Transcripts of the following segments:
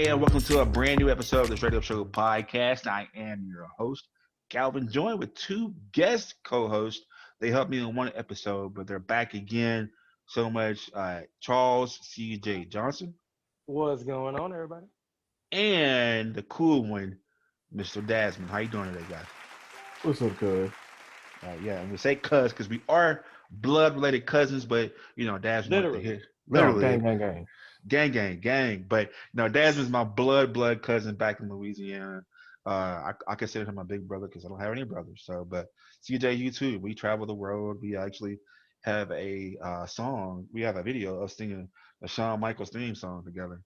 and welcome to a brand new episode of the Straight Up Show podcast. I am your host, Calvin, joined with two guest co-hosts. They helped me in one episode, but they're back again so much. Charles C.J. Johnson What's going on, everybody? and the cool one, Mr. Dasman. How you doing today, guys? What's up, cuz? Yeah, and we say cuz because we are blood-related cousins, but Dasman like to Literally. hit No, literally. gang. Gang. But Dasman's my blood cousin back in Louisiana. I consider him my big brother because I don't have any brothers. So, but CJ, you too. We travel the world. We actually have a song. We have a video of singing a Shawn Michaels theme song together.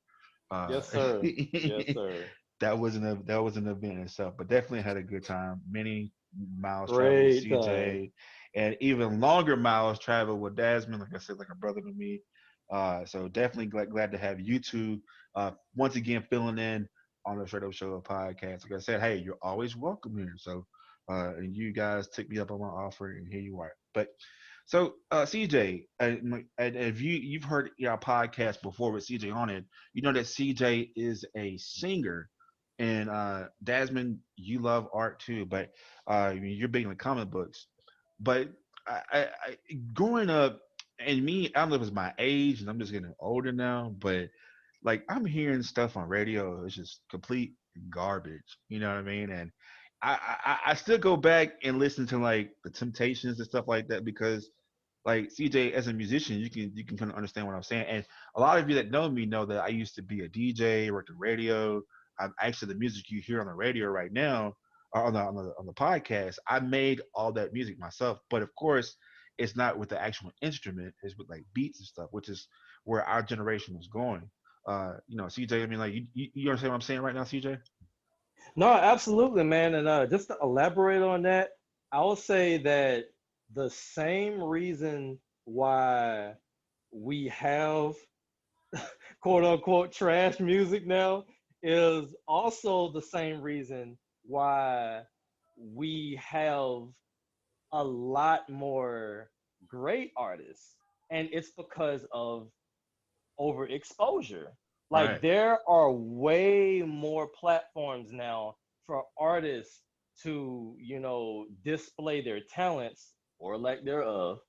Yes, sir. Yes, sir. that was an event in itself, but definitely had a good time. Many miles traveled with Great time. CJ, and even longer miles traveled with Dasman. Like I said, like a brother to me. So definitely glad to have you two once again filling in on the Straight Up Show podcast. Like I said, hey, you're always welcome here. So and you guys took me up on my offer, and here you are. But so CJ, and if you've heard our podcast before with CJ on it, you know that CJ is a singer, and Dasman, you love art too, but you're big in the comic books. But growing up, and me, I don't know if it's my age, and I'm just getting older now, but like I'm hearing stuff on radio, it's just complete garbage. You know what I mean? And I still go back and listen to like the Temptations and stuff like that because like CJ as a musician, you can kind of understand what I'm saying. And a lot of you that know me know that I used to be a DJ, worked the radio. I'm actually the music you hear on the radio right now, or on the podcast. I made all that music myself, but of course, it's not with the actual instrument. It's with like beats and stuff, which is where our generation was going. CJ. I mean, like you understand what I'm saying right now, CJ? No, absolutely, man. And just to elaborate on that, I would say that the same reason why we have quote unquote trash music now is also the same reason why we have a lot more great artists. And it's because of overexposure. Like Right. there are way more platforms now for artists to, display their talents or lack thereof.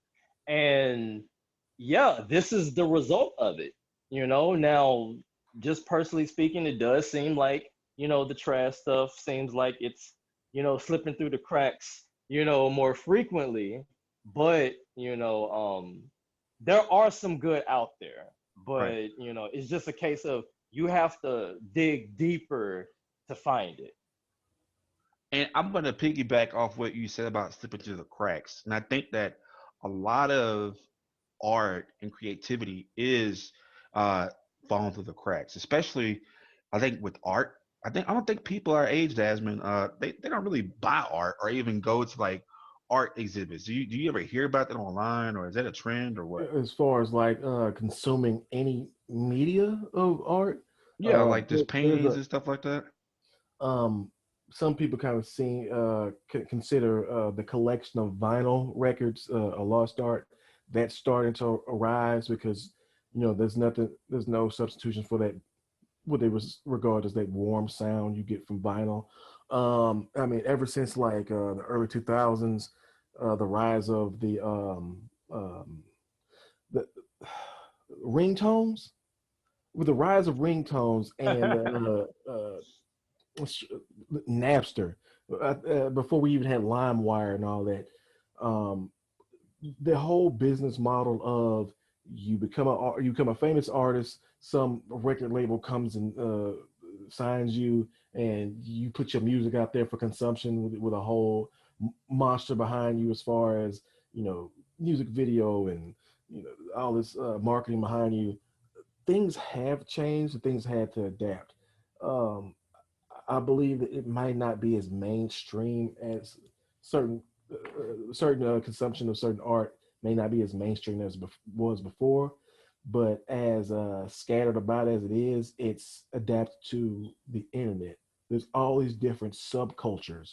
And yeah, this is the result of it. Now just personally speaking, it does seem like, the trash stuff seems like it's, slipping through the cracks, more frequently. But, there are some good out there, Right. but it's just a case of you have to dig deeper to find it. And I'm going to piggyback off what you said about slipping through the cracks. And I think that a lot of art and creativity is uh, falling through the cracks, especially I think with art. I don't think people our age, Jasmine, they don't really buy art or even go to like art exhibits. Do you ever hear about that online, or is that a trend or what? As far as like consuming any media of art, Yeah, like just there's paintings a and stuff like that. um some people kind of consider the collection of vinyl records a lost art that's starting to arise because there's no substitution for that what they regard as that warm sound you get from vinyl. I mean, ever since like the early 2000s, the rise of the ringtones, with the rise of ringtones and Napster, before we even had LimeWire and all that, um, the whole business model of you become a famous artist, some record label comes and signs you, and you put your music out there for consumption with a whole monster behind you as far as music video and all this marketing behind you. Things have changed and things had to adapt. um, I believe that it might not be as mainstream as certain consumption of certain art may not be as mainstream as was before, but as scattered about as it is, it's adapted to the internet. There's all these different subcultures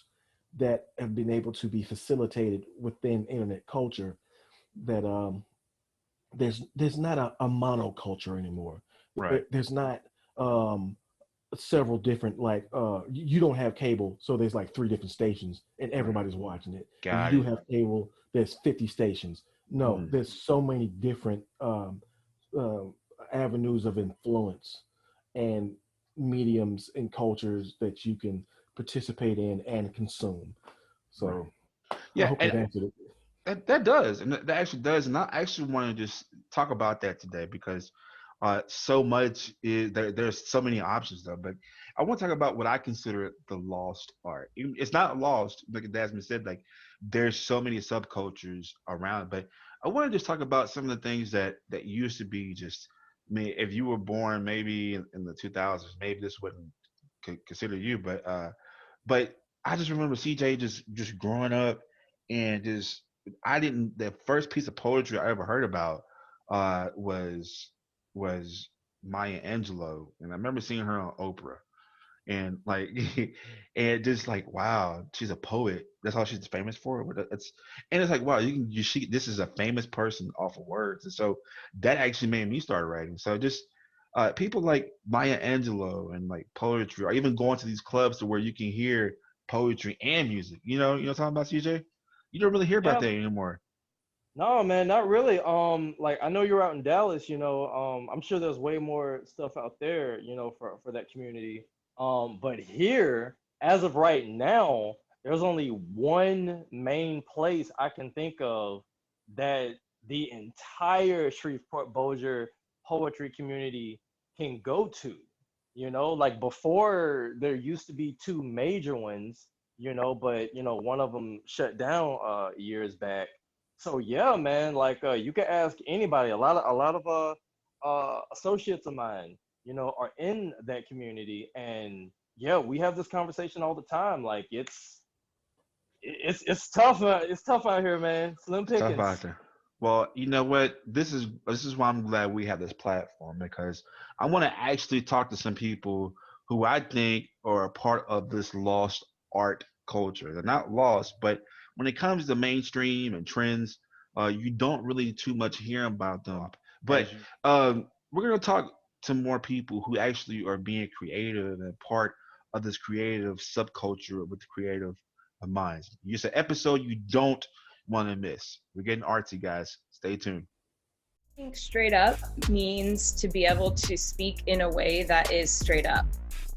that have been able to be facilitated within internet culture. That there's not a monoculture anymore. Right. There's not um, several different like you don't have cable, so there's like three different stations and Right. everybody's watching it. If you Got do it. have cable, there's 50 stations. No, Mm. there's so many different uh, avenues of influence and mediums and cultures that you can participate in and consume. Right. So I Yeah, hope and that answered it. that does, and that actually does, and I actually want to just talk about that today because so much is there's so many options though. But I want to talk about what I consider the lost art. It's not lost, like Desmond said. Like there's so many subcultures around, but I want to just talk about some of the things that used to be just. I mean, if you were born maybe in the 2000s, maybe this wouldn't consider you, but I just remember CJ just growing up and just I didn't the first piece of poetry I ever heard about was Maya Angelou, and I remember seeing her on Oprah, and like and just like wow, she's a poet. That's all she's famous for. It's and it's like wow, you see this is a famous person off of words, and so that actually made me start writing. So just people like Maya Angelou and like poetry, or even going to these clubs to where you can hear poetry and music. You know what I'm talking about, CJ? You don't really hear about Yeah, that anymore. no, man, not really. Like I know you're out in Dallas, I'm sure there's way more stuff out there, for that community. But here, as of right now, there's only one main place I can think of that the entire Shreveport Bossier poetry community can go to. Like before there used to be two major ones, but one of them shut down years back. So yeah, man, like you can ask anybody. A lot of associates of mine, are in that community, and yeah, we have this conversation all the time. Like it's tough. It's tough out here, man. Slim It's tough pickings. out there. Well, you know what? This is why I'm glad we have this platform because I want to actually talk to some people who I think are a part of this lost art culture. They're not lost, but when it comes to mainstream and trends, you don't really too much hear about them. But As you we're gonna talk to more people who actually are being creative and part of this creative subculture with creative minds. It's an episode you don't want to miss. We're getting artsy, guys. Stay tuned. I think straight up means to be able to speak in a way that is straight up,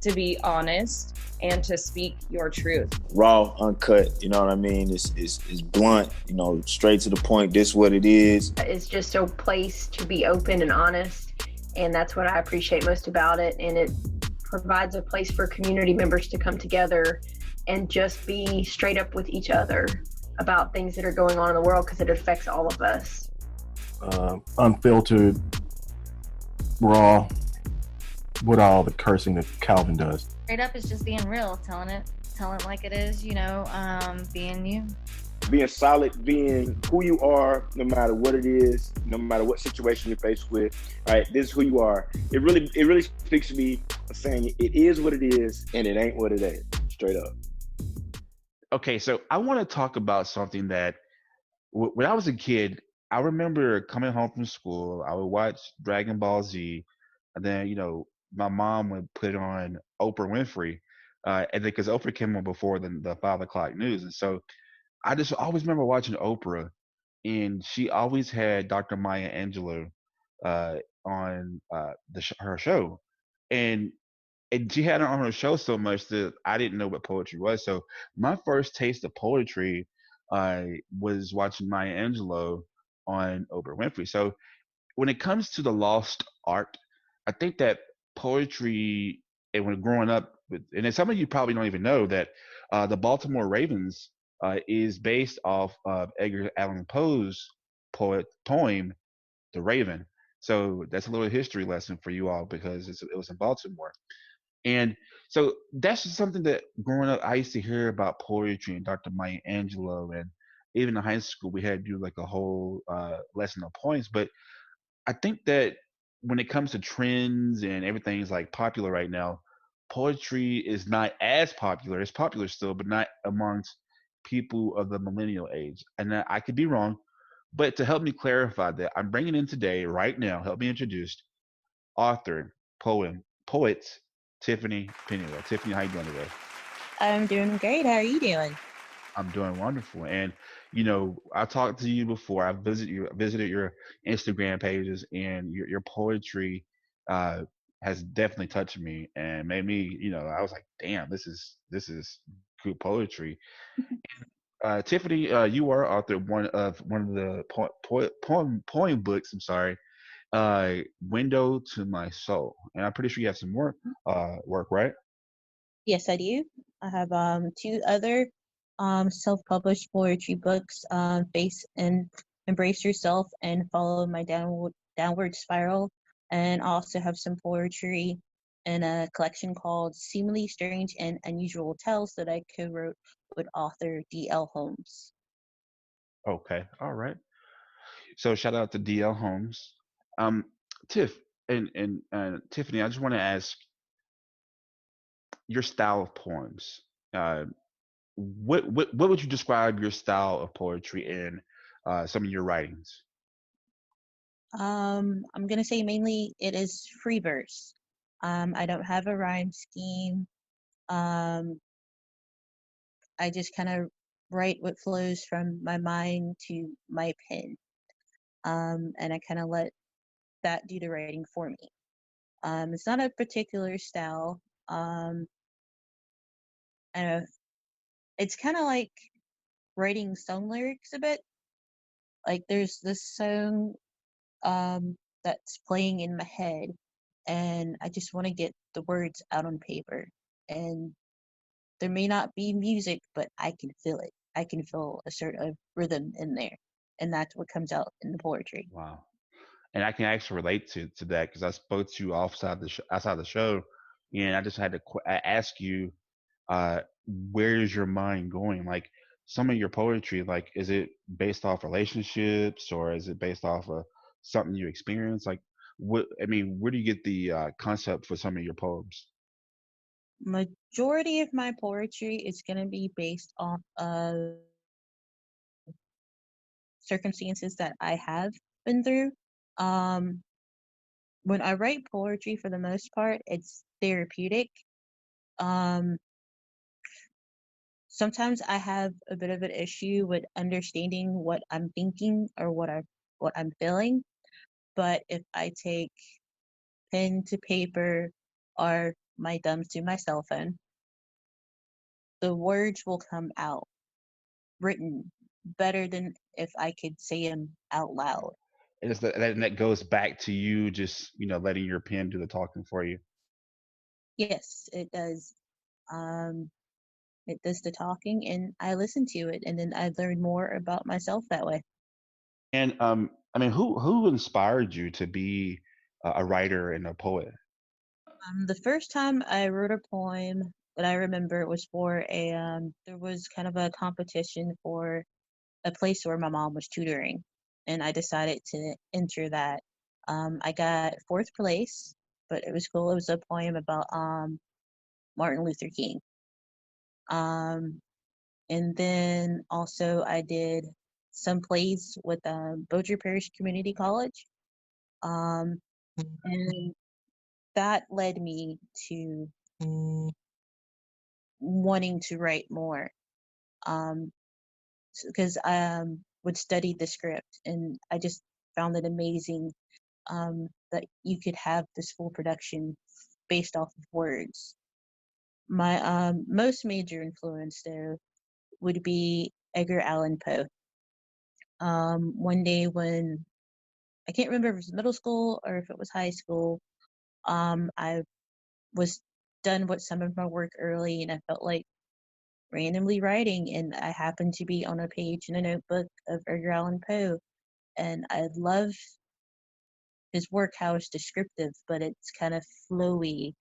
to be honest, and to speak your truth. Raw, uncut, you know what I mean? It's blunt, straight to the point. This is what it is. It's just a place to be open and honest, and that's what I appreciate most about it. And it provides a place for community members to come together and just be straight up with each other about things that are going on in the world because it affects all of us. Unfiltered, raw, with all the cursing that Calvin does. Straight up is just being real, telling it like it is, being you. Being solid, being who you are, no matter what it is, no matter what situation you're faced with. All right, this is who you are. It really speaks to me, saying it is what it is and it ain't what it ain't. Straight up. Okay, so I want to talk about something that when I was a kid, I remember coming home from school. I would watch Dragon Ball Z, and then my mom would put on Oprah Winfrey, and then because Oprah came on before the 5 o'clock news, and so I just always remember watching Oprah, and she always had Dr. Maya Angelou on her show, and she had it on her show so much that I didn't know what poetry was. So my first taste of poetry was watching Maya Angelou on Oprah Winfrey. So when it comes to the lost art, I think that poetry, and when growing up, and then some of you probably don't even know that the Baltimore Ravens is based off of Edgar Allan Poe's poem, The Raven. So that's a little history lesson for you all because it was in Baltimore. And so that's just something that growing up I used to hear about poetry and Dr. Maya Angelou, and even in high school we had to do like a whole lesson on poems. But I think that when it comes to trends and everything's like popular right now, poetry is not as popular. It's popular still, but not amongst people of the millennial age. And I could be wrong, but to help me clarify that, I'm bringing in today, right now, help me introduce author, poet Tiffany Pennywell. Tiffany, how you doing today? I'm doing great. How are you doing? I'm doing wonderful. And I talked to you before. I visited your Instagram pages, and your poetry uh, has definitely touched me and made me. I was like, damn, this is good poetry. Tiffany, you are author of one of the poem books. I'm sorry, Window to My Soul, and I'm pretty sure you have some more work, right? Yes, I do. I have two other self-published poetry books, Face and Embrace Yourself and Follow My Downward Spiral, and also have some poetry in a collection called Seemingly Strange and Unusual Tales that I co-wrote with author D.L. Holmes. Okay, all right. So shout out to DL Holmes. Um, Tiff and Tiffany, I just want to ask your style of poems. Uh, what would you describe your style of poetry in some of your writings? I'm gonna say mainly it is free verse. I don't have a rhyme scheme. Um, I just kind of write what flows from my mind to my pen. And I kind of let that do the writing for me. It's not a particular style. I don't know, it's kind of like writing song lyrics a bit. Like there's this song that's playing in my head, and I just want to get the words out on paper. And there may not be music, but I can feel it. I can feel a sort of rhythm in there, and that's what comes out in the poetry. Wow. And I can actually relate to that because I spoke to you outside the show, and I just had to ask you, uh, where is your mind going? Like some of your poetry, like is it based off relationships or is it based off of something you experience? Like what? I mean, where do you get the concept for some of your poems? Majority of my poetry is going to be based off of circumstances that I have been through. Um, when I write poetry, for the most part, it's therapeutic. Um, Sometimes I have a bit of an issue with understanding what I'm thinking or what I'm feeling. But if I take pen to paper or my thumbs to my cell phone, the words will come out written better than if I could say them out loud. And that goes back to you just letting your pen do the talking for you. Yes, it does. Um, it does the talking, and I listen to it, and then I learn more about myself that way. And I mean, who inspired you to be a writer and a poet? The first time I wrote a poem that I remember was for there was kind of a competition for a place where my mom was tutoring, and I decided to enter that. I got fourth place, but it was cool. It was a poem about Martin Luther King. Um, and then also I did some plays with Bossier Parish Community College. Um, and that led me to wanting to write more. Because I would study the script, and I just found it amazing that you could have this full production based off of words. My most major influence, though, would be Edgar Allan Poe. One day when I can't remember if it was middle school or if it was high school, I was done with some of my work early, and I felt like randomly writing, and I happened to be on a page in a notebook of Edgar Allan Poe, and I love his work how it's descriptive, but it's kind of flowy,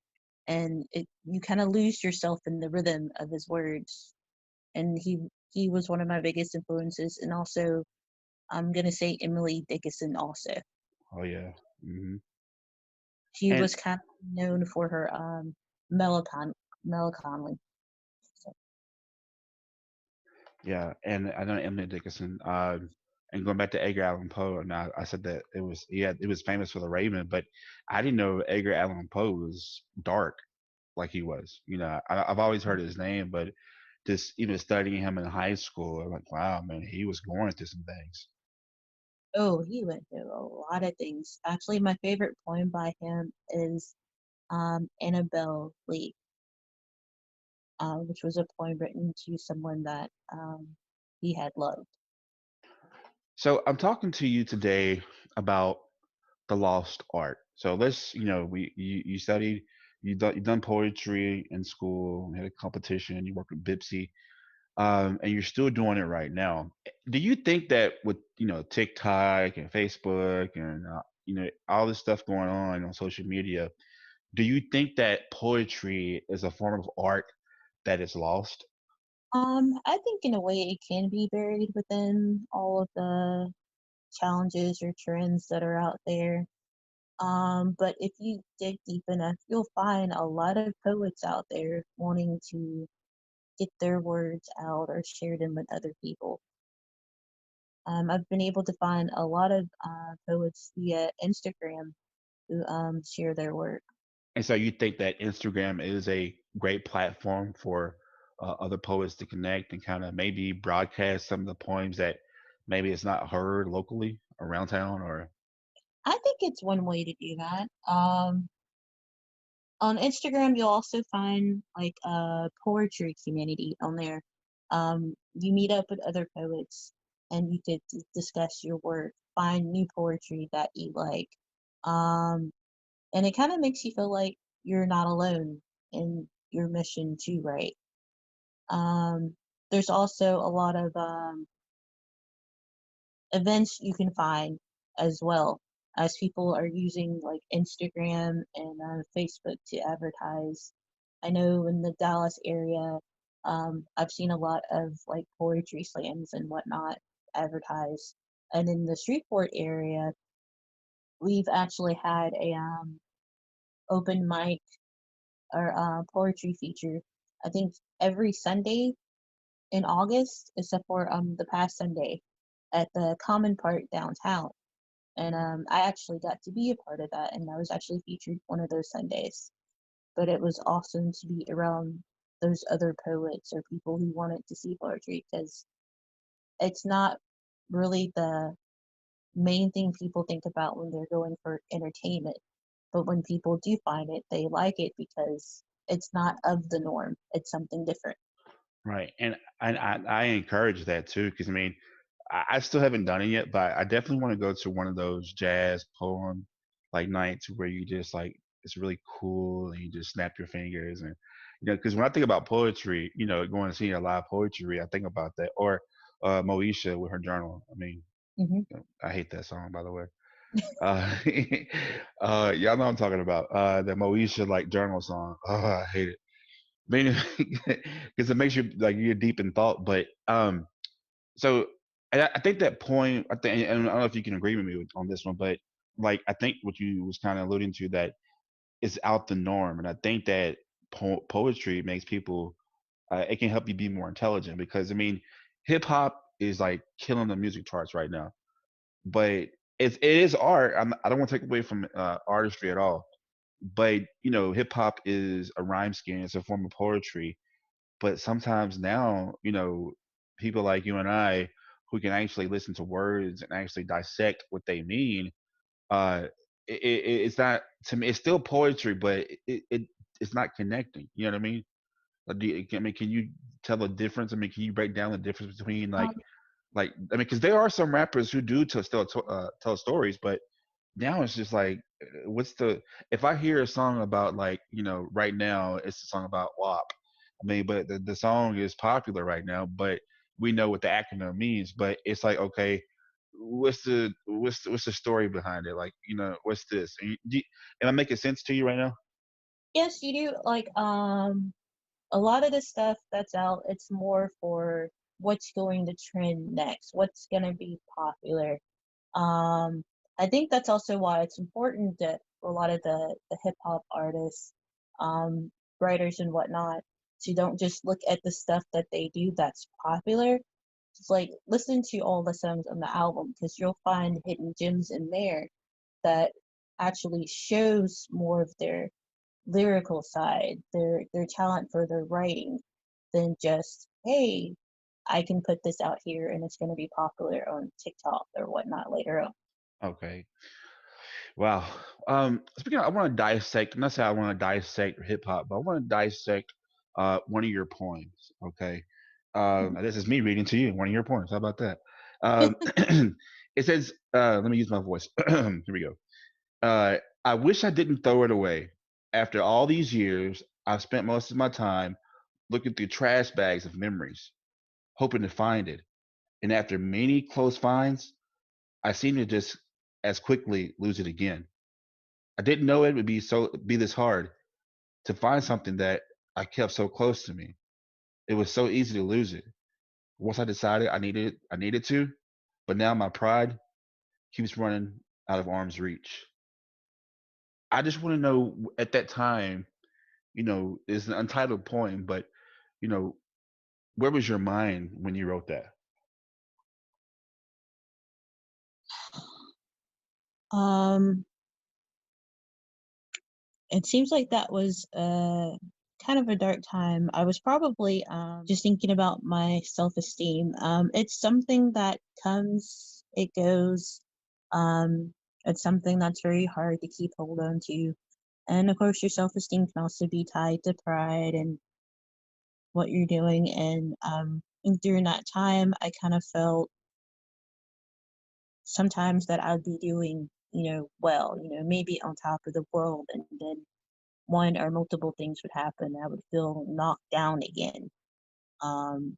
and you kind of lose yourself in the rhythm of his words. And he was one of my biggest influences, and also I'm gonna say Emily Dickinson also. Oh yeah. Hmm. She And was kind of known for her melancholy. So, yeah, and I know Emily Dickinson. And going back to Edgar Allan Poe, and I said that it was famous for The Raven, but I didn't know Edgar Allan Poe was dark. like he was. I've always heard his name, but just even studying him in high school, I'm like, wow, man, he was going through some things. Oh, he went through a lot of things. Actually, my favorite poem by him is Annabelle Lee, which was a poem written to someone that he had loved. So I'm talking to you today about the lost art. So let's, you studied, you done poetry in school, you had a competition, you worked with Bipsy, and you're still doing it right now. Do you think that with TikTok and Facebook and all this stuff going on social media, do you think that poetry is a form of art that is lost? I think in a way it can be buried within all of the challenges or trends that are out there. But if you dig deep enough, you'll find a lot of poets out there wanting to get their words out or share them with other people. I've been able to find a lot of poets via Instagram who share their work. And so you think that Instagram is a great platform for other poets to connect and kind of maybe broadcast some of the poems that maybe it's not heard locally around town, or I think it's one way to do that. On Instagram, you'll also find like a poetry community on there. You meet up with other poets and you could discuss your work, find new poetry that you like. Um, and it kind of makes you feel like you're not alone in your mission to write. Um, there's also a lot of events you can find as well, as people are using like Instagram and Facebook to advertise. I know in the Dallas area, I've seen a lot of like poetry slams and whatnot advertised. And in the Shreveport area, we've actually had a open mic or poetry feature. I think every Sunday in August, except for the past Sunday, at the Common Park downtown. And I actually got to be a part of that, and I was actually featured one of those Sundays. But it was awesome to be around those other poets or people who wanted to see poetry, because it's not really the main thing people think about when they're going for entertainment. But when people do find it, they like it because it's not of the norm. It's something different. right? And I encourage that too, because I mean, I still haven't done it yet, but I definitely want to go to one of those jazz poem like nights where you just like it's really cool and you just snap your fingers and because when I think about poetry, going to see a live poetry, I think about that or Moesha with her journal. I mean, Hmm. I hate that song by the way. Uh, y'all know what I'm talking about. The Moesha like journal song. Oh, I hate it. Meaning, because it makes you like you're deep in thought. But so I think that point. I think, and I don't know if you can agree with me on this one, but like I think what you was kind of alluding to that is out the norm, and I think that poetry makes people. It can help you be more intelligent because I mean, hip hop is like killing the music charts right now, but it is art. I don't want to take away from artistry at all, but hip hop is a rhyme scheme. It's a form of poetry, but sometimes now, people like you and I who can actually listen to words and actually dissect what they mean, uh, it's not to me. It's still poetry, but it's not connecting. You know what I mean? I mean, can you tell the difference? I mean, can you break down the difference between Um, like I mean, because there are some rappers who do tell stories, but now it's just like, what's the if I hear a song about like right now it's a song about WAP. I mean, but the song is popular right now, but we know what the acronym means. But it's like, okay, what's the story behind it? Like, what's this? Am I making sense to you right now? yes, you do. Like, a lot of the stuff that's out, it's more for what's going to trend next, what's going to be popular. Um, I think that's also why it's important that a lot of the hip hop artists, um, writers and whatnot, to don't just look at the stuff that they do that's popular. Just like listen to all the songs on the album because you'll find hidden gems in there that actually shows more of their lyrical side, their talent for their writing, than just, hey, I can put this out here and it's going to be popular on TikTok or whatnot later on. Okay. Wow. Speaking of, I want to dissect, not say I want to dissect hip hop, but I want to dissect one of your poems. Okay. This is me reading to you one of your poems. How about that? Um, it says, let me use my voice. Here we go. I wish I didn't throw it away. After all these years, I've spent most of my time looking through trash bags of memories, hoping to find it. And after many close finds, I seem to just as quickly lose it again. I didn't know it would be this hard to find something that I kept so close to me. It was so easy to lose it. Once I decided I needed to, but now my pride keeps running out of arm's reach. I just want to know at that time, it's an untitled poem, but you know, where was your mind when you wrote that? Um, it seems like that was kind of a dark time. I was probably just thinking about my self-esteem. It's something that comes, it goes. Um, it's something that's very hard to keep hold on to. And of course, your self-esteem can also be tied to pride and what you're doing. And during that time, I kind of felt sometimes that I'd be doing, well, maybe on top of the world, and then one or multiple things would happen. I would feel knocked down again, um,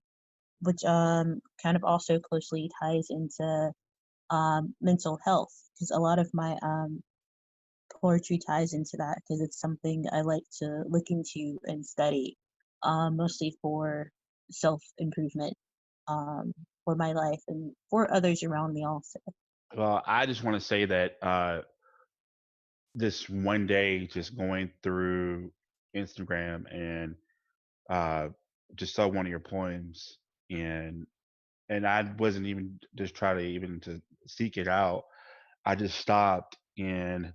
which kind of also closely ties into mental health, because a lot of my poetry ties into that, because it's something I like to look into and study, mostly for self improvement, for my life and for others around me also. Well, I just want to say that this one day, just going through Instagram and uh, just saw one of your poems, and I wasn't even just try to even to seek it out. I just stopped and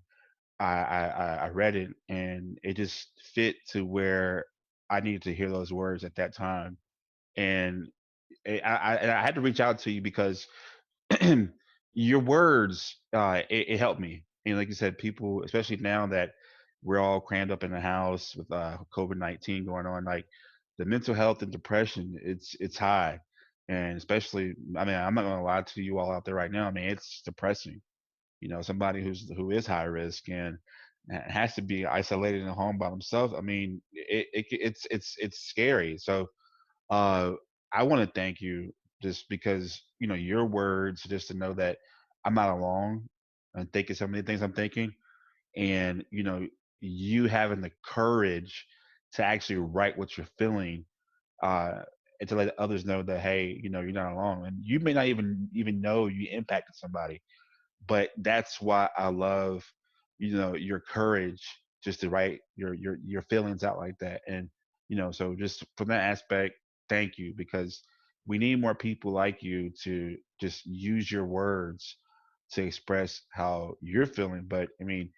I read it, and it just fit to where I needed to hear those words at that time. And I had to reach out to you because your words it helped me. And like you said, people, especially now that we're all crammed up in the house with COVID-19 going on, like the mental health and depression, it's high. And especially, I mean, I'm not gonna lie to you all out there right now. I mean, it's depressing. Somebody who is high risk and has to be isolated in a home by themselves. I mean, it's scary. So uh, I want to thank you just because your words, just to know that I'm not alone and thinking so many things I'm thinking, and you having the courage to actually write what you're feeling, uh, and to let others know that, hey, you're not alone, and you may not even know you impacted somebody, but that's why I love your courage just to write your feelings out like that. And so just from that aspect, thank you, because we need more people like you to just use your words to express how you're feeling, but I mean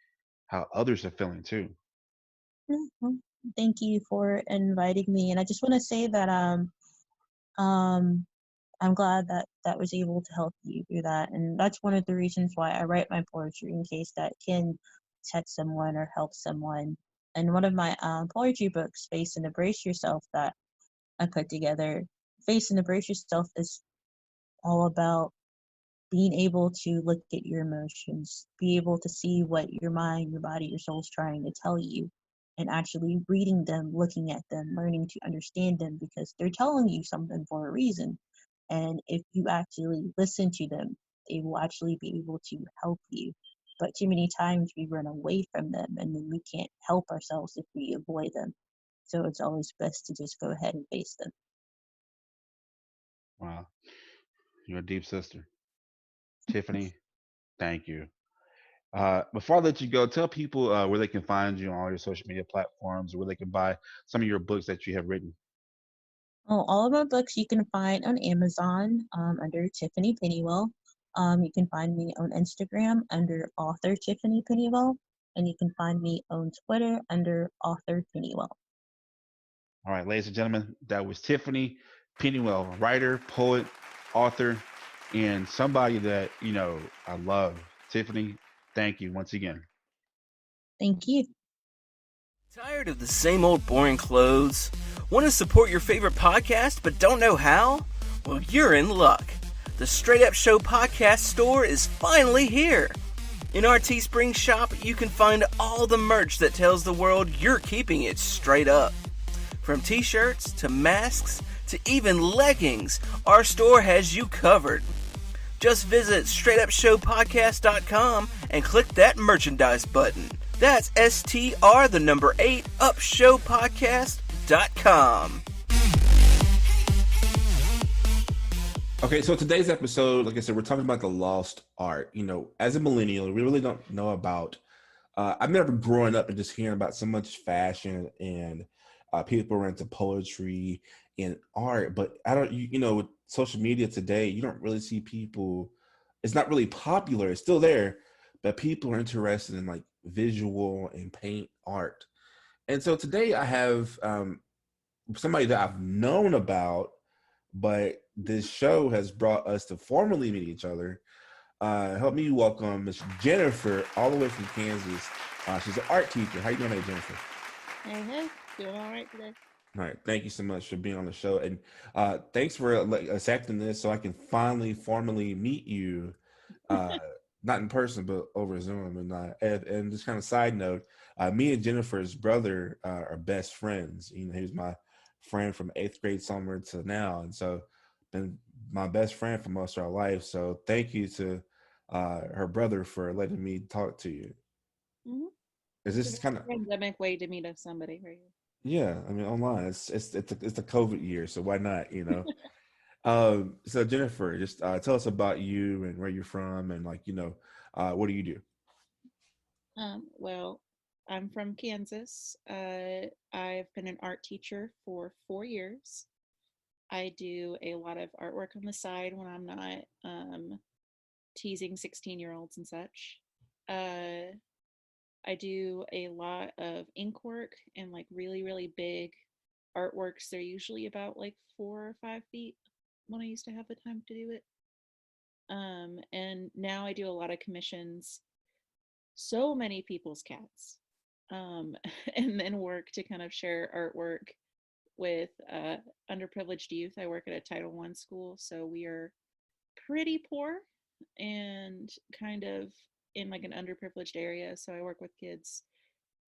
how others are feeling too. Mhm. Thank you for inviting me, and I just want to say that um I'm glad that that was able to help you through that. And that's one of the reasons why I write my poetry, in case that can touch someone or help someone. And one of my poetry books, Face and Embrace Yourself, that I put together, Face and Embrace Yourself is all about being able to look at your emotions, be able to see what your mind, your body, your soul's trying to tell you, and actually reading them, looking at them, learning to understand them, because they're telling you something for a reason. And if you actually listen to them, they will actually be able to help you. But too many times we run away from them, and then we can't help ourselves if we avoid them. So it's always best to just go ahead and face them. Wow, you're a deep sister, Tiffany. Thank you. Before I let you go, tell people where they can find you on all your social media platforms, where they can buy some of your books that you have written. Oh, all of my books you can find on Amazon under Tiffany Pennywell. You can find me on Instagram under author Tiffany Pennywell. and you can find me on Twitter under author Pennywell. All right, ladies and gentlemen, that was Tiffany Pennywell, writer, poet, author, and somebody that, I love. Tiffany, thank you once again. Thank you. Tired of the same old boring clothes? Want to support your favorite podcast but don't know how? Well, you're in luck. The Straight Up Show podcast store is finally here. In our Teespring shop, you can find all the merch that tells the world you're keeping it straight up. From t-shirts to masks to even leggings, our store has you covered. Just visit straightupshowpodcast.com and click that merchandise button. That's STR8 upshowpodcast.com. Okay, so today's episode, like I said, we're talking about the lost art. As a millennial, we really don't know about. I've never grown up and just hearing about so much fashion and people are into poetry and art, but I don't. With social media today, you don't really see people. It's not really popular. It's still there, but people are interested in like visual and paint art. And so today I have somebody that I've known about, but this show has brought us to formally meet each other. Help me welcome Miss Jennifer, all the way from Kansas. She's an art teacher. How you doing today, Jennifer? Hey, doing all right today. All right, thank you so much for being on the show, and thanks for accepting this, so I can finally formally meet you, not in person but over Zoom. And just kind of side note, me and Jennifer's brother are best friends. He was my friend from 8th grade summer to now, and so been my best friend for most of our life. So thank you to her brother for letting me talk to you. Mm-hmm. Is this kind of pandemic way to meet somebody, right? Yeah, I mean, online. It's the COVID year, so why not? So Jennifer, just tell us about you and where you're from, and what do you do? Well, I'm from Kansas. I've been an art teacher for 4 years. I do a lot of artwork on the side when I'm not teasing 16-year-olds and such. I do a lot of ink work and like really, really big artworks. They're usually about like 4 or 5 feet when I used to have the time to do it. And now I do a lot of commissions, so many people's cats, and then work to kind of share artwork with underprivileged youth. I work at a Title I school, so we are pretty poor and kind of in like an underprivileged area. So I work with kids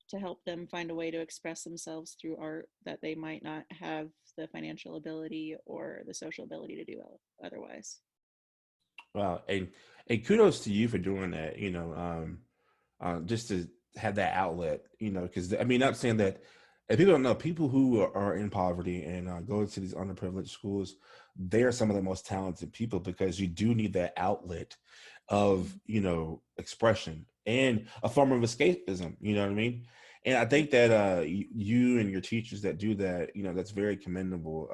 to help them find a way to express themselves through art that they might not have the financial ability or the social ability to do otherwise. Wow, and kudos to you for doing that. Just to have that outlet. Because I mean, not saying that. And people don't know, people who are in poverty and go to these underprivileged schools, they're some of the most talented people, because you do need that outlet of, expression and a form of escapism, you know what I mean? And I think that you and your teachers that do that, that's very commendable.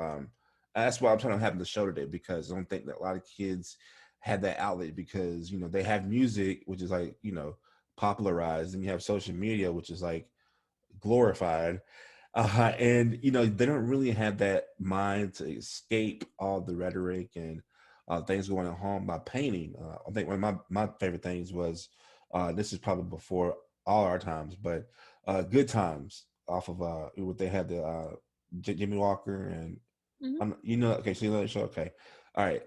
That's why I'm trying to have the show today, because I don't think that a lot of kids have that outlet, because, they have music, which is like, popularized, and you have social media, which is like glorified. And they don't really have that mind to escape all the rhetoric and things going on home by painting. I think one of my favorite things was, this is probably before all our times, but Good Times off of what they had, the Jimmy Walker and okay, so you know that show. Okay, all right.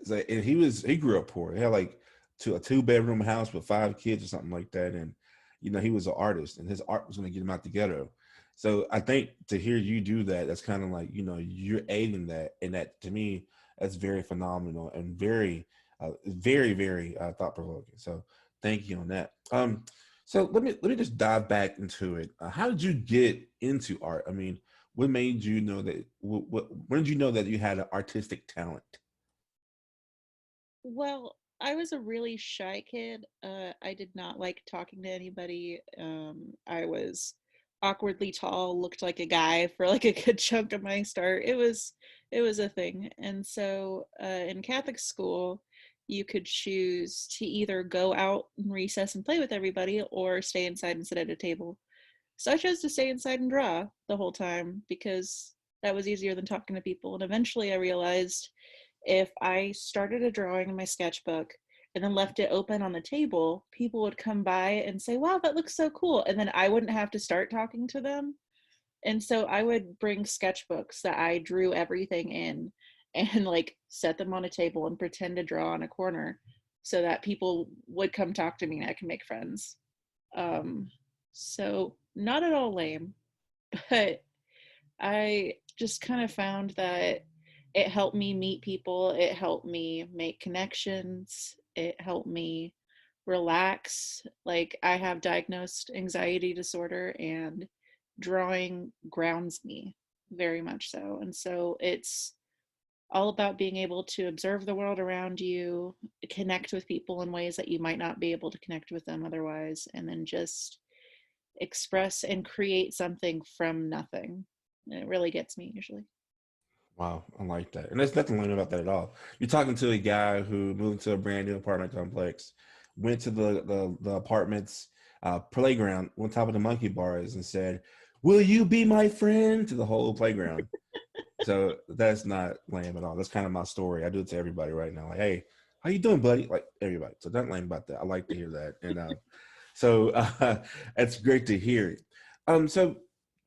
So, and he grew up poor. He had like a 2-bedroom house with 5 kids or something like that, and he was an artist, and his art was going to get him out the ghetto. So I think to hear you do that, that's kind of like, you're aiding that. And that, to me, that's very phenomenal and very, very, very thought provoking. So thank you on that. So let me just dive back into it. How did you get into art? I mean, what made you know that, when did you know that you had an artistic talent? Well, I was a really shy kid. I did not like talking to anybody. I was awkwardly tall, looked like a guy for like a good chunk of my start. It was a thing. And so in Catholic school, you could choose to either go out and recess and play with everybody or stay inside and sit at a table. So I chose to stay inside and draw the whole time because that was easier than talking to people. And eventually I realized if I started a drawing in my sketchbook and then left it open on the table, people would come by and say, wow, that looks so cool. And then I wouldn't have to start talking to them. And so I would bring sketchbooks that I drew everything in and like set them on a table and pretend to draw on a corner so that people would come talk to me and I can make friends. So not at all lame, but I just kind of found that it helped me meet people. It helped me make connections. It helped me relax. Like I have diagnosed anxiety disorder and drawing grounds me very much so. And so it's all about being able to observe the world around you, connect with people in ways that you might not be able to connect with them otherwise, and then just express and create something from nothing. And it really gets me usually. Wow, I like that. And there's nothing lame about that at all. You're talking to a guy who moved to a brand new apartment complex, went to the apartment's playground, on top of the monkey bars, and said, "Will you be my friend?" to the whole playground. So that's not lame at all. That's kind of my story. I do it to everybody right now. Like, hey, how you doing, buddy? Like everybody. So don't lame about that. I like to hear that. And so it's great to hear. So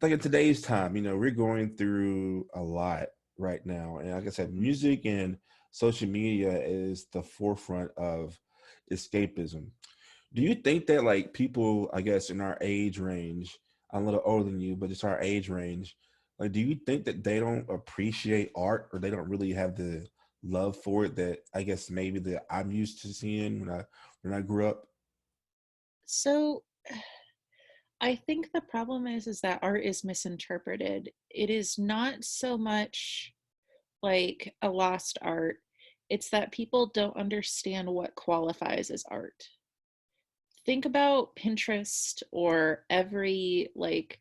like in today's time, we're going through a lot right now. And like I said, music and social media is the forefront of escapism. Do you think that like people, I guess, in our age range, I'm a little older than you, but it's our age range, like, do you think that they don't appreciate art or they don't really have the love for it that I guess maybe that I'm used to seeing when I grew up? So I think the problem is that art is misinterpreted. It is not so much like a lost art. It's that people don't understand what qualifies as art. Think about Pinterest, or every like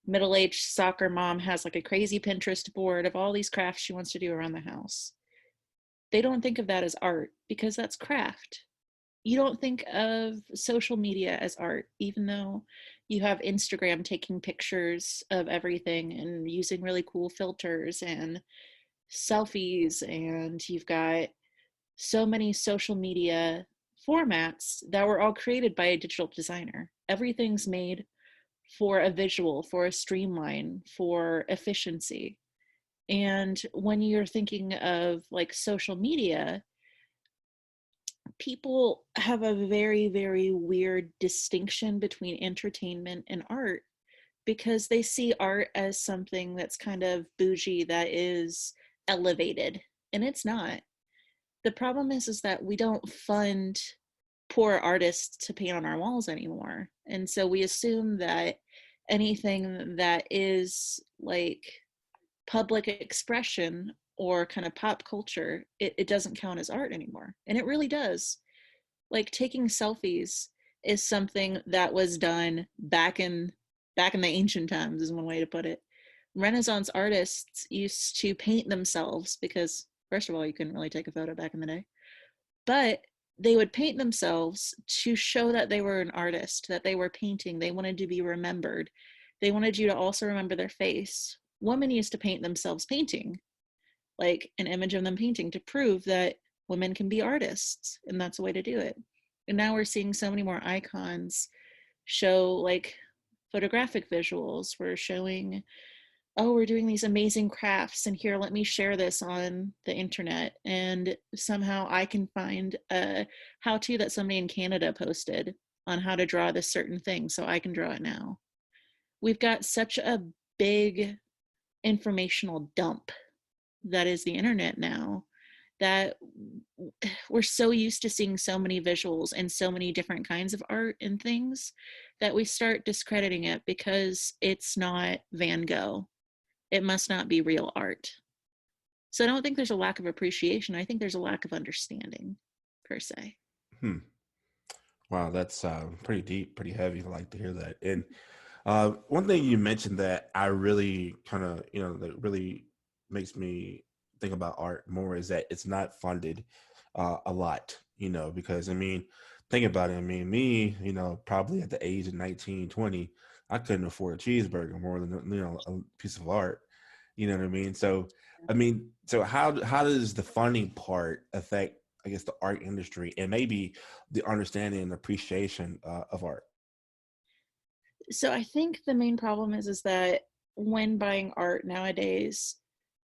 middle-aged soccer mom has like a crazy Pinterest board of all these crafts she wants to do around the house. They don't think of that as art because that's craft. You don't think of social media as art, even though you have Instagram taking pictures of everything and using really cool filters and selfies, and you've got so many social media formats that were all created by a digital designer. Everything's made for a visual, for a streamline, for efficiency. And when you're thinking of like social media, people have a very, very weird distinction between entertainment and art because they see art as something that's kind of bougie, that is elevated, and it's not. The problem is that we don't fund poor artists to paint on our walls anymore. And so we assume that anything that is like public expression or kind of pop culture, it doesn't count as art anymore. And it really does. Like taking selfies is something that was done back in the ancient times, is one way to put it. Renaissance artists used to paint themselves because, first of all, you couldn't really take a photo back in the day, but they would paint themselves to show that they were an artist, that they were painting. They wanted to be remembered. They wanted you to also remember their face. Women used to paint themselves painting, like an image of them painting, to prove that women can be artists, and that's a way to do it. And now we're seeing so many more icons show like photographic visuals. We're showing, oh, we're doing these amazing crafts, and here, let me share this on the internet. And somehow I can find a how-to that somebody in Canada posted on how to draw this certain thing, so I can draw it now. We've got such a big informational dump that is the internet now, that we're so used to seeing so many visuals and so many different kinds of art and things that we start discrediting it because it's not Van Gogh. It must not be real art. So I don't think there's a lack of appreciation. I think there's a lack of understanding, per se. Wow, that's pretty deep, pretty heavy. I like to hear that. And one thing you mentioned that I really kind of, that really makes me think about art more is that it's not funded. a lot, because I mean, think about it. I mean, me, probably at the age of 19, 20, I couldn't afford a cheeseburger more than a piece of art. You know what I mean? So, I mean, so how does the funding part affect, I guess, the art industry and maybe the understanding and appreciation of art? So I think the main problem is that when buying art nowadays,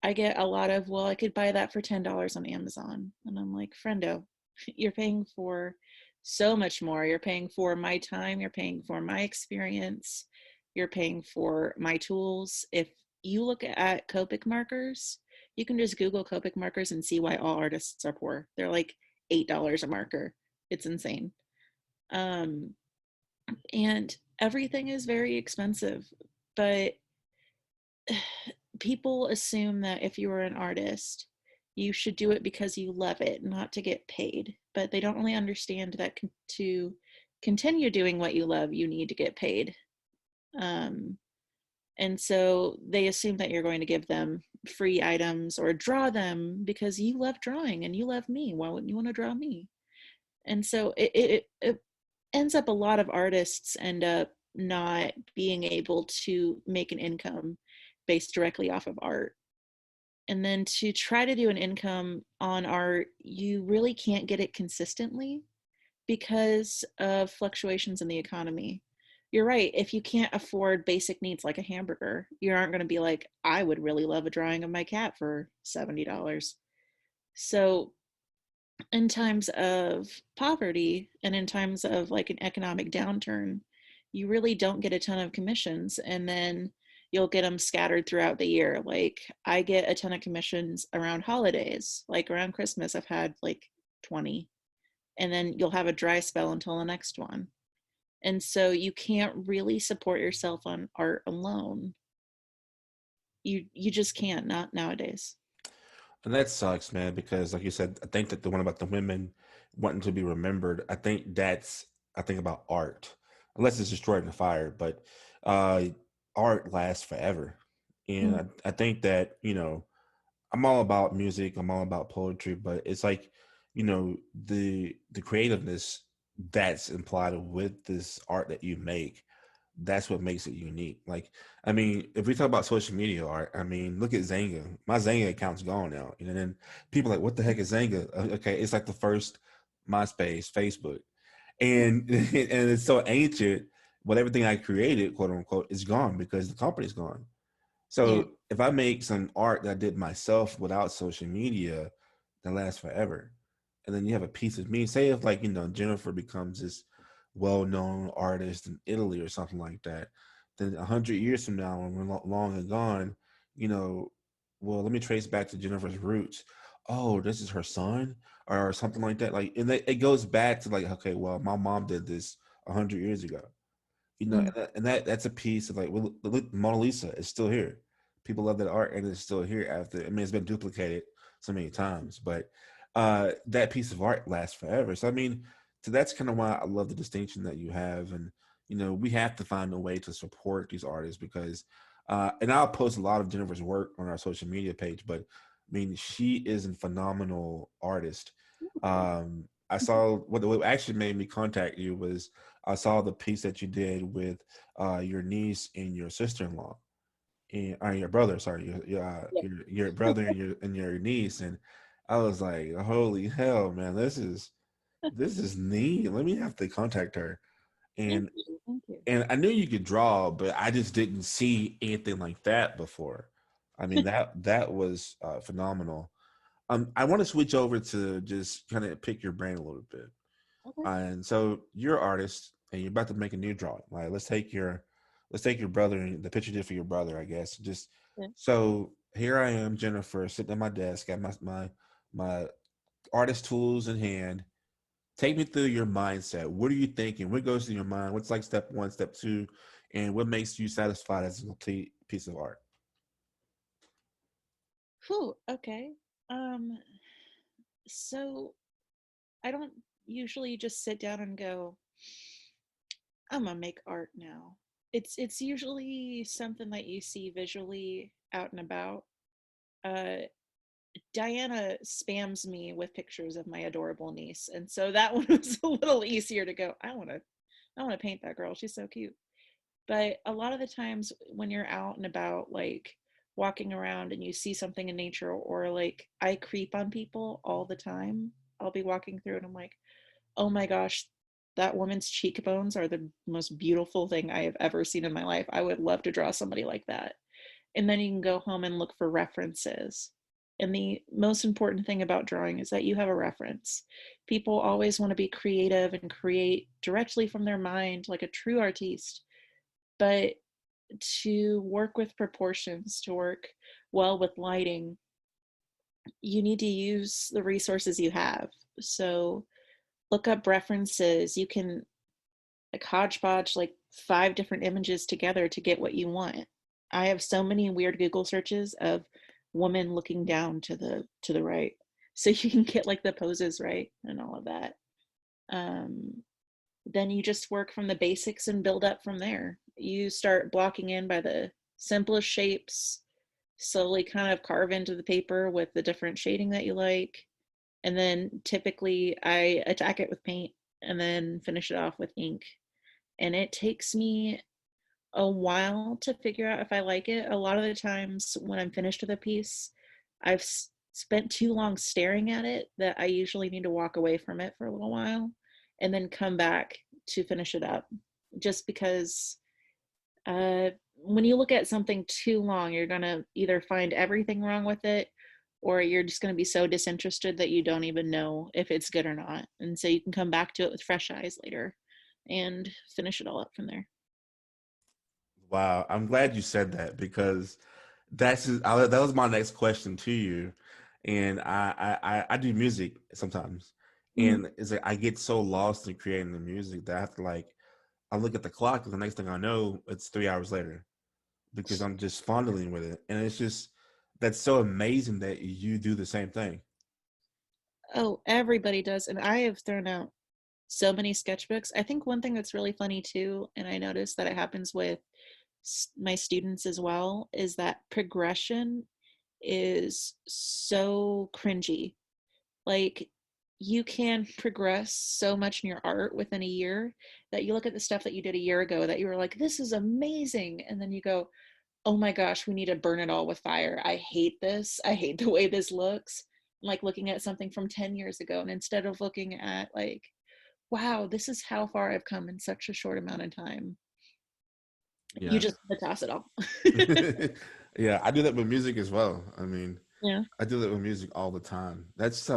I get a lot of, well, I could buy that for $10 on Amazon. And I'm like, friendo, you're paying for so much more. You're paying for my time, you're paying for my experience, you're paying for my tools. If you look at Copic markers, you can just Google Copic markers and see why all artists are poor. They're like $8 a marker. It's insane. Um, and everything is very expensive, but people assume that if you are an artist, you should do it because you love it, not to get paid. But they don't really understand that to continue doing what you love, you need to get paid. And so they assume that you're going to give them free items or draw them because you love drawing and you love me. Why wouldn't you want to draw me? And so it ends up, a lot of artists end up not being able to make an income based directly off of art. And then to try to do an income on art, you really can't get it consistently because of fluctuations in the economy. You're right. If you can't afford basic needs like a hamburger, you aren't going to be like, I would really love a drawing of my cat for $70. So in times of poverty and in times of like an economic downturn, you really don't get a ton of commissions, and then you'll get them scattered throughout the year. Like I get a ton of commissions around holidays, like around Christmas I've had like 20, and then you'll have a dry spell until the next one. And so you can't really support yourself on art alone. You just can't, not nowadays. And that sucks, man, because like you said, I think that the one about the women wanting to be remembered, I think about art, unless it's destroyed in a fire, but uh, art lasts forever. And I think that, I'm all about music, I'm all about poetry, but it's like, the creativeness that's implied with this art that you make, that's what makes it unique. Like, I mean, if we talk about social media art, I mean, look at Zanga. My Zanga account's gone now. And then people are like, what the heck is Zanga? Okay, it's like the first MySpace, Facebook. And and it's so ancient, but everything I created, quote unquote, is gone because the company's gone. Yeah. So if I make some art that I did myself without social media, that lasts forever. And then you have a piece of me. Say if like, Jennifer becomes this well-known artist in Italy or something like that, then 100 years from now, when we're long and gone, well, let me trace back to Jennifer's roots. Oh, this is her son, or something like that. Like, and it goes back to like, okay, well, my mom did this 100 years ago. That's a piece of like, well, look, Mona Lisa is still here. People love that art, and it's still here after. I mean, it's been duplicated so many times, but that piece of art lasts forever. So I mean, so that's kind of why I love the distinction that you have, and we have to find a way to support these artists because, and I'll post a lot of Jennifer's work on our social media page, but I mean, she is a phenomenal artist. I saw what actually made me contact you was I saw the piece that you did with your niece and your sister-in-law, and your brother. Sorry, your brother and your niece, and I was like, holy hell, man, this is neat. Let me have to contact her. And Thank you. and I knew you could draw, but I just didn't see anything like that before. I mean, that was phenomenal. I want to switch over to just kind of pick your brain a little bit. Okay. And so you're an artist and you're about to make a new drawing. Like let's take your brother and the picture you did for your brother, I guess. Just Yeah. so here I am, Jennifer, sitting at my desk, got my artist tools in hand. Take me through your mindset. What are you thinking? What goes through your mind? What's like step one, step two, and what makes you satisfied as a complete piece of art? Whew, okay. Um, so I don't usually just sit down and go, I'm gonna make art now. It's usually something that you see visually out and about. Uh, Diana spams me with pictures of my adorable niece, and so that one was a little easier to go, I want to paint that girl, she's so cute. But a lot of the times when you're out and about, like walking around and you see something in nature, or like I creep on people all the time. I'll be walking through and I'm like, oh my gosh, that woman's cheekbones are the most beautiful thing I have ever seen in my life. I would love to draw somebody like that. And then you can go home and look for references. And the most important thing about drawing is that you have a reference. People always want to be creative and create directly from their mind, like a true artiste. But to work with proportions, to work well with lighting, you need to use the resources you have. So look up references. You can like hodgepodge like 5 different images together to get what you want. I have so many weird Google searches of women looking down to the right, so you can get like the poses right and all of that. Then you just work from the basics and build up from there. You start blocking in by the simplest shapes, slowly kind of carve into the paper with the different shading that you like. And then typically I attack it with paint and then finish it off with ink. And it takes me a while to figure out if I like it. A lot of the times when I'm finished with a piece, I've spent too long staring at it that I usually need to walk away from it for a little while and then come back to finish it up. Just because when you look at something too long, you're going to either find everything wrong with it, or you're just going to be so disinterested that you don't even know if it's good or not. And so you can come back to it with fresh eyes later and finish it all up from there. Wow, I'm glad you said that, because that was my next question to you. And I do music sometimes, and it's like I get so lost in creating the music that I have to I look at the clock, and the next thing I know, it's 3 hours later, because I'm just fondling with it. And it's just, that's so amazing that you do the same thing. Oh, everybody does. And I have thrown out so many sketchbooks. I think one thing that's really funny too, and I noticed that it happens with my students as well, is that progression is so cringy. Like, you can progress so much in your art within a year that you look at the stuff that you did a year ago that you were like, this is amazing. And then you go, oh my gosh, we need to burn it all with fire. I hate this. I hate the way this looks. Like looking at something from 10 years ago. And instead of looking at like, wow, this is how far I've come in such a short amount of time. Yeah. You just toss it all. Yeah, I do that with music as well. I mean, yeah, I do that with music all the time. That's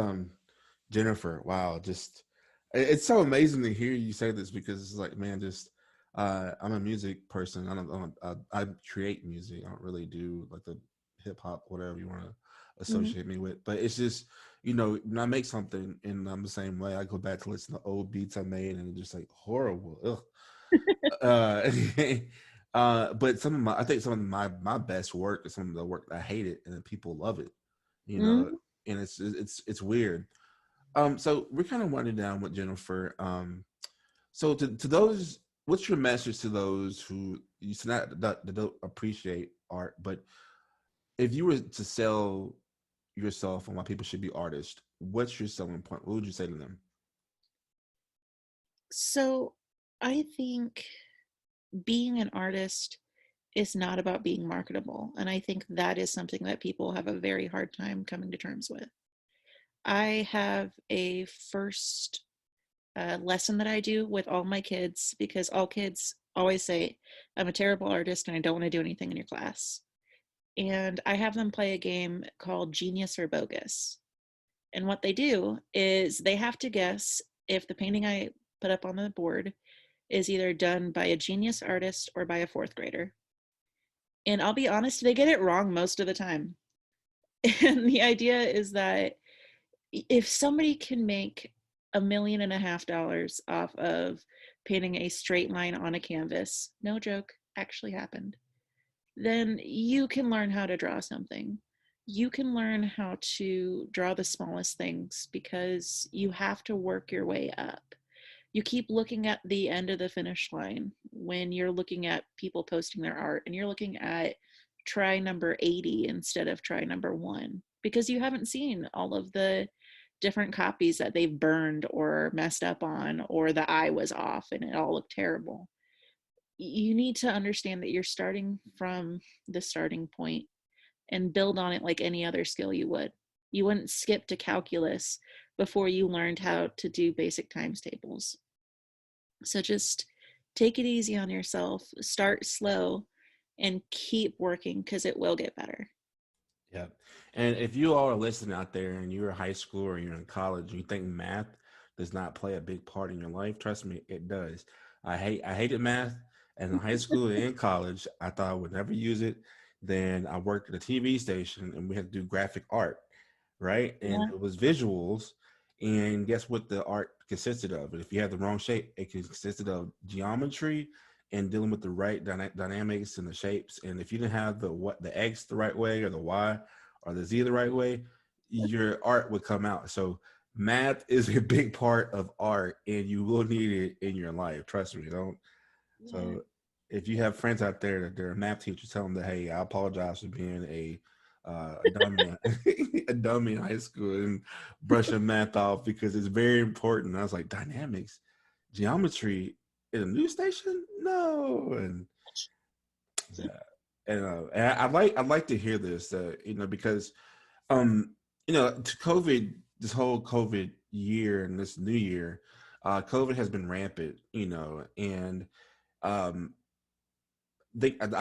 Jennifer. Wow, just it's so amazing to hear you say this, because it's like, man, just I'm a music person. I create music. I don't really do like the hip hop, whatever you want to associate me with. But it's just, when I make something and I'm the same way, I go back to listen to old beats I made and it's just like horrible. But I think some of my best work is some of the work that I hated and then people love it, and it's weird. So we're kind of winding down with Jennifer. So to those, what's your message to those who you said that don't appreciate art, but if you were to sell yourself on why people should be artists, what's your selling point? What would you say to them? So I think being an artist is not about being marketable. And I think that is something that people have a very hard time coming to terms with. I have a first lesson that I do with all my kids, because all kids always say, I'm a terrible artist and I don't want to do anything in your class. And I have them play a game called Genius or Bogus. And what they do is they have to guess if the painting I put up on the board is either done by a genius artist or by a 4th grader. And I'll be honest, they get it wrong most of the time. And the idea is that if somebody can make $1.5 million off of painting a straight line on a canvas, no joke, actually happened, then you can learn how to draw something. You can learn how to draw the smallest things, because you have to work your way up. You keep looking at the end of the finish line when you're looking at people posting their art, and you're looking at try number 80 instead of try number 1. because you haven't seen all of the different copies that they've burned or messed up on, or the eye was off and it all looked terrible. You need to understand that you're starting from the starting point and build on it like any other skill you would. You wouldn't skip to calculus before you learned how to do basic times tables. So just take it easy on yourself, start slow, and keep working, because it will get better. Yeah. And if you all are listening out there and you're in high school or you're in college, you think math does not play a big part in your life, trust me, it does. I hated math. And in high school and in college, I thought I would never use it. Then I worked at a TV station and we had to do graphic art, right? And Yeah. it was visuals. And guess what the art consisted of? And if you had the wrong shape, it consisted of geometry and dealing with the right dynamics and the shapes. And if you didn't have the X the right way, or the Y or the Z the right way, your art would come out. So math is a big part of art, and you will need it in your life. Trust me. Don't. So if you have friends out there that they're a math teacher, tell them that, hey, I apologize for being a dummy, a dummy in high school and brushing math off, because it's very important. I was like, dynamics, geometry in a news station? No. And yeah. And I'd like to hear this, because to COVID, this whole COVID year and this new year, COVID has been rampant, and I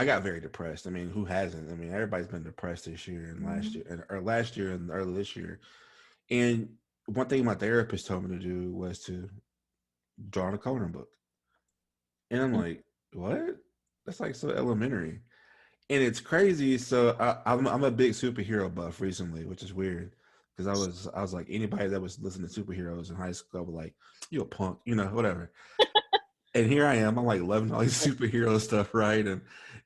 got very depressed. I mean, who hasn't? I mean, everybody's been depressed this year and last year and early this year. And one thing my therapist told me to do was to draw in a coloring book. And I'm like, what? That's like so elementary. And it's crazy. So I'm a big superhero buff recently, which is weird, because I was like, anybody that was listening to superheroes in high school, I was like, you a punk, whatever. And here I am. I'm like loving all these superhero stuff, right?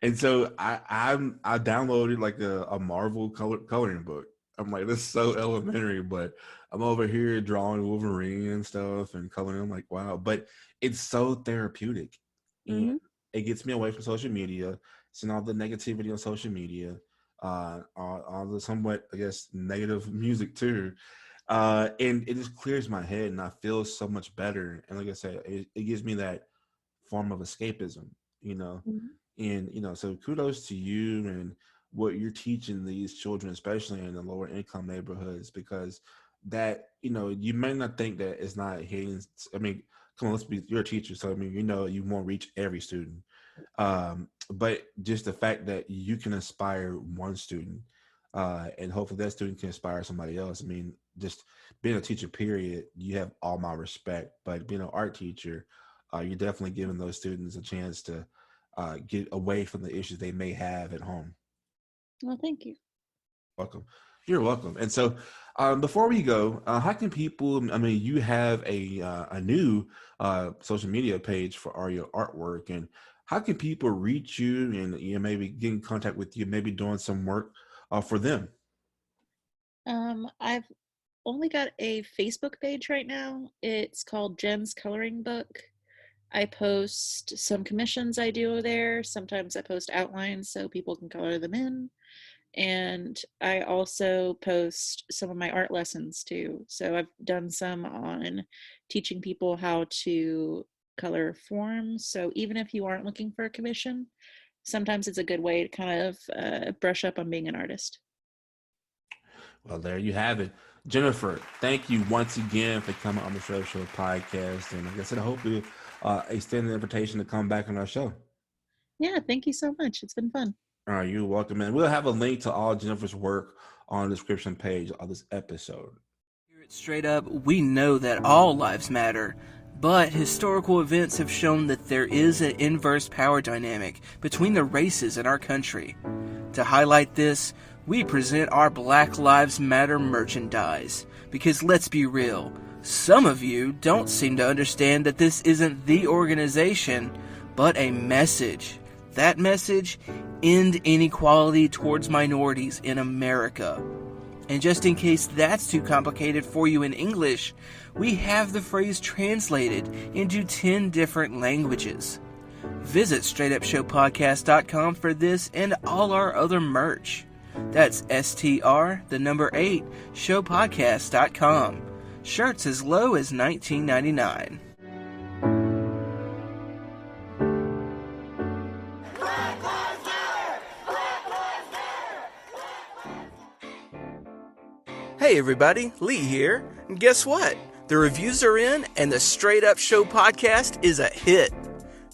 And so I downloaded like a Marvel coloring book. I'm like, this is so elementary, but I'm over here drawing Wolverine and stuff and coloring. I'm like, wow. But it's so therapeutic. And it gets me away from social media, seeing all the negativity on social media, all the somewhat, I guess, negative music too. And it just clears my head and I feel so much better. And like I said, it gives me that form of escapism, and so kudos to you and what you're teaching these children, especially in the lower income neighborhoods, because that, you may not think that it's not hitting. I mean, come on, you're a teacher, so I mean, you won't reach every student, but just the fact that you can inspire one student, and hopefully that student can inspire somebody else. I mean, just being a teacher, period, you have all my respect, but being an art teacher, you're definitely giving those students a chance to get away from the issues they may have at home. Well, thank you. Welcome. You're welcome. And so before we go, how can people, I mean, you have a new social media page for all your artwork, and how can people reach you and maybe get in contact with you, maybe doing some work for them? I've only got a Facebook page right now. It's called Jen's Coloring Book. I post some commissions I do there. Sometimes I post outlines so people can color them in. And I also post some of my art lessons too. So I've done some on teaching people how to color forms. So even if you aren't looking for a commission, sometimes it's a good way to kind of brush up on being an artist. Well, there you have it. Jennifer, thank you once again for coming on the Shred Show podcast. And like I said, I hope you extend the invitation to come back on our show. Yeah, thank you so much. It's been fun. All right, you're welcome. And we'll have a link to all Jennifer's work on the description page of this episode. Here at Straight Up, we know that all lives matter, but historical events have shown that there is an inverse power dynamic between the races in our country. To highlight this, we present our Black Lives Matter merchandise. Because let's be real, some of you don't seem to understand that this isn't the organization, but a message. That message: end inequality towards minorities in America. And just in case that's too complicated for you in English, we have the phrase translated into 10 different languages. Visit StraightUpShowPodcast.com for this and all our other merch. That's STR, the number 8, showpodcast.com. Shirts as low as $19.99. Hey everybody, Lee here. And guess what? The reviews are in and the Straight Up Show podcast is a hit.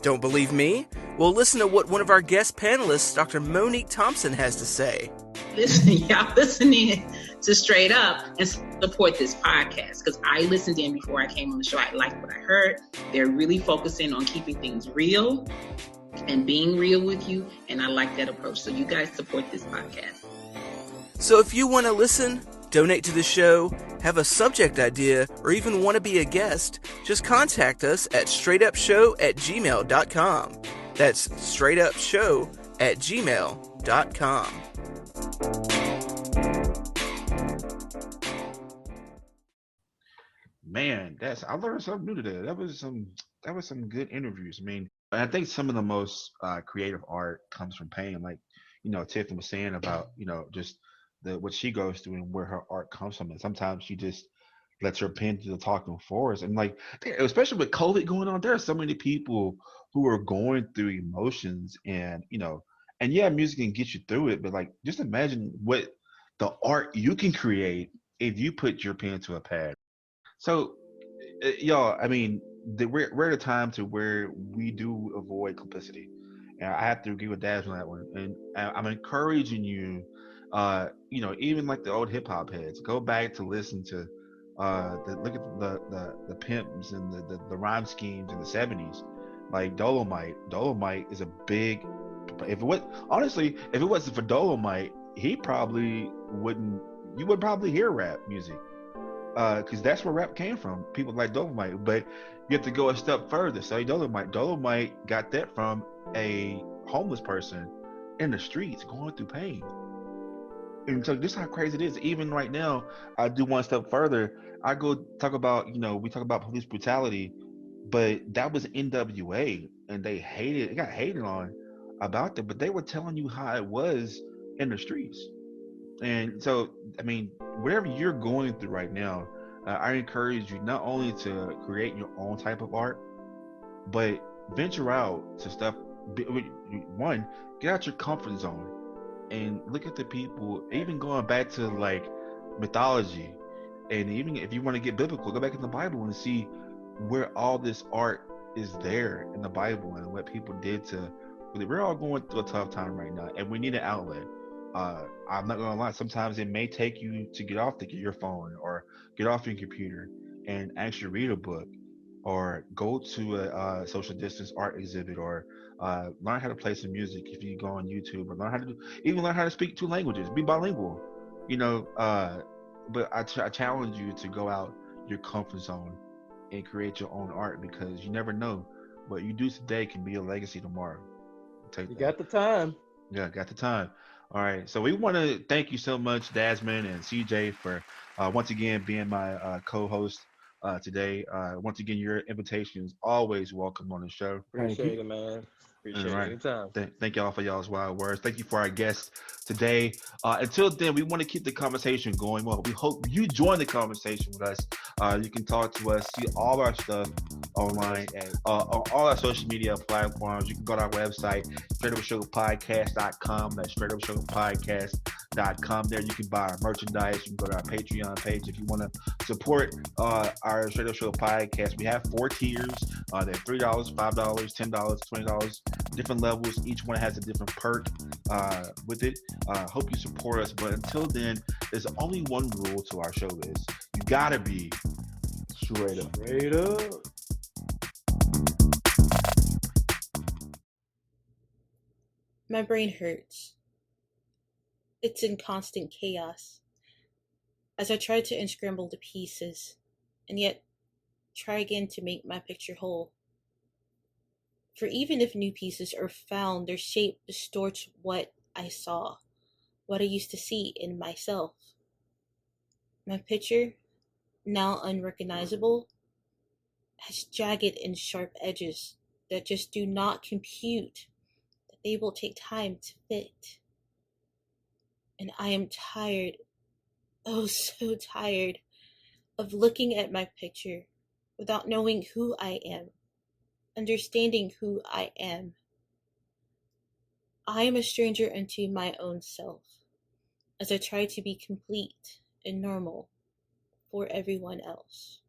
Don't believe me? Well, listen to what one of our guest panelists, Dr. Monique Thompson, has to say. Listen, y'all listening to Straight Up and support this podcast, because I listened in before I came on the show. I liked what I heard. They're really focusing on keeping things real and being real with you, and I like that approach. So you guys support this podcast. So if you want to listen, donate to the show, have a subject idea, or even want to be a guest, just contact us at straightupshow@gmail.com. That's straightupshow@gmail.com. Man, I learned something new today. That was some good interviews. I mean, I think some of the most creative art comes from pain. Like, Tiffany was saying about, just what she goes through and where her art comes from. And sometimes she just lets her pen do the talking for us. And like, especially with COVID going on, there are so many people who are going through emotions and, and yeah, music can get you through it, but like, just imagine what the art you can create if you put your pen to a pad. So, y'all, I mean, we're at a time to where we do avoid complicity. And I have to agree with Daz on that one. And I'm encouraging you, even like the old hip hop heads, go back to listen to, look at the pimps and the rhyme schemes in the 70s, like Dolomite. Dolomite is a big. If it wasn't for Dolomite, you would probably hear rap music, because that's where rap came from. People like Dolomite, but you have to go a step further. So Dolomite got that from a homeless person in the streets going through pain. And so this is how crazy it is. Even right now, I do one step further. I go talk about, we talk about police brutality, but that was NWA, and they got hated on about that, but they were telling you how it was in the streets. And so, I mean, whatever you're going through right now, I encourage you not only to create your own type of art, but venture out to stuff. One, get out your comfort zone and look at the people, even going back to like mythology. And even if you want to get biblical, go back in the Bible and see where all this art is there in the Bible and what people did to. We're all going through a tough time right now, and we need an outlet. I'm not gonna lie. Sometimes it may take you to get off your phone or get off your computer and actually read a book, or go to a social distance art exhibit, or learn how to play some music if you go on YouTube, or learn how to speak 2 languages, be bilingual. But I challenge you to go out your comfort zone and create your own art, because you never know what you do today can be a legacy tomorrow. You got the time. Yeah, got the time. All right. So we want to thank you so much, Dasmine and CJ, for once again being my co-host today. Once again, your invitation is always welcome on the show. Appreciate it, man. Appreciate it anytime. Thank y'all for y'all's wild words. Thank you for our guests today. Until then, we want to keep the conversation going. Well, we hope you join the conversation with us. You can talk to us, see all our stuff online, on all our social media platforms. You can go to our website, straightupshowpodcast.com. That's straightupshowpodcast.com. There you can buy our merchandise. You can go to our Patreon page if you want to support our Straight Up Show podcast. We have 4 tiers. They're $3, $5, $10, $20, different levels. Each one has a different perk with it. Hope you support us. But until then, there's only one rule to our show is you gotta be straight up. Straight up. My brain hurts. It's in constant chaos as I try to unscramble the pieces and yet try again to make my picture whole. For even if new pieces are found, their shape distorts what I saw, what I used to see in myself. My picture, now unrecognizable, has jagged and sharp edges that just do not compute, that they will take time to fit. And I am tired, oh so tired, of looking at my picture without knowing who I am, understanding who I am. I am a stranger unto my own self, as I try to be complete and normal for everyone else.